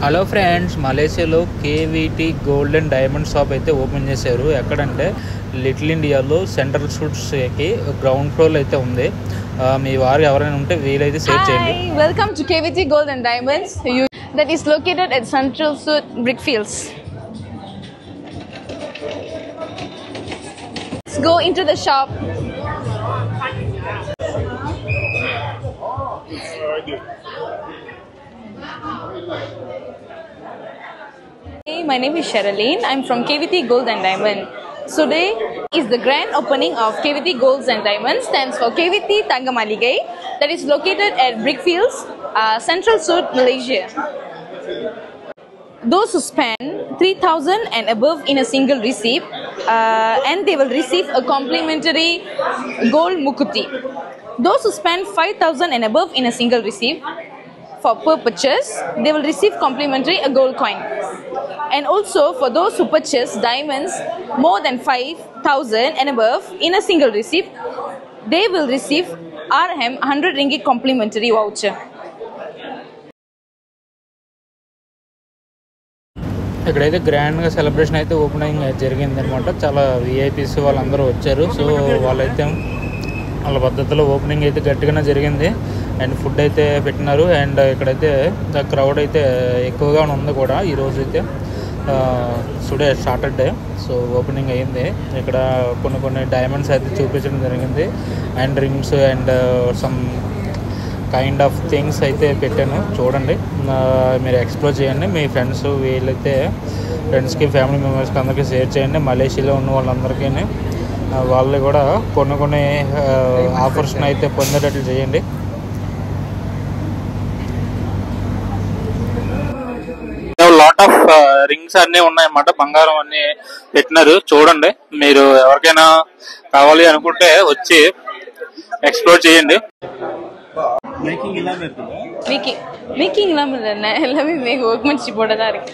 Hello friends, మలేషియాలో KVT gold and diamond shop అయితే open చేశారు. ఎక్కడంటే లిటిల్ ఇండియాలో సెంట్రల్ షూట్స్కి గ్రౌండ్ ఫ్లోర్లో అయితే ఉంది. మీ వారు ఎవరైనా ఉంటే వీలైతే షేర్ చేయండి. Welcome to KVT Gold and Diamonds that is located at Central Suit Brickfields. Let's go into the shop. Hey, my name is Sherilyn. I'm from KVT Gold and Diamond. Today is the grand opening of KVT Golds and Diamonds, stands for KVT Thangamaligai, that is located at Brickfields, Central Suit, Malaysia. Those who spend 3,000 and above in a single receipt, and they will receive a complimentary gold mukuti. Those who spend 5,000 and above in a single receipt, for per purchase, they will receive complimentary a gold coin. And also for those who purchase diamonds more than 5,000 and above in a single receipt, they will receive RM 100 ringgit complimentary voucher. ఇక్కడైతే గ్రాండ్గా celebration అయితే opening జరిగిందనమాట. చాలా VIPs వాళ్ళందరూ వచ్చారు. So వాళ్ళైతే వాళ్ళ పద్ధతిలో ఓపెనింగ్ అయితే గట్టిగానే జరిగింది. అండ్ ఫుడ్ అయితే పెట్టినారు. అండ్ ఇక్కడైతే క్రౌడ్ అయితే ఎక్కువగా ఉంది కూడా. ఈరోజు అయితే టుడే సాటర్డే, సో ఓపెనింగ్ అయ్యింది. ఇక్కడ కొన్ని డైమండ్స్ అయితే చూపించడం జరిగింది. And rings and some kind of things అయితే పెట్టాను. చూడండి, మీరు ఎక్స్ప్లోర్ చేయండి. మీ ఫ్రెండ్స్ వీళ్ళైతే ఫ్రెండ్స్కి, ఫ్యామిలీ మెంబర్స్కి అందరికీ షేర్ చేయండి. మలేషియాలో ఉన్న వాళ్ళందరికీ వాళ్ళు కూడా కొన్ని ఆఫర్స్ని అయితే పొందేటట్లు చేయండి. లాట్ ఆఫ్ రింగ్స్ అన్నీ ఉన్నాయన్నమాట. బంగారం అన్నీ పెట్టినారు. చూడండి, మీరు ఎవరికైనా కావాలి అనుకుంటే వచ్చి எக்ஸ்ப்ளோர் చేయండి. மேக்கிங் இல்லாம இல்ல, எல்லாமே மேக் ஒர்க்மேன்ஷிப்போட தான் இருக்கு.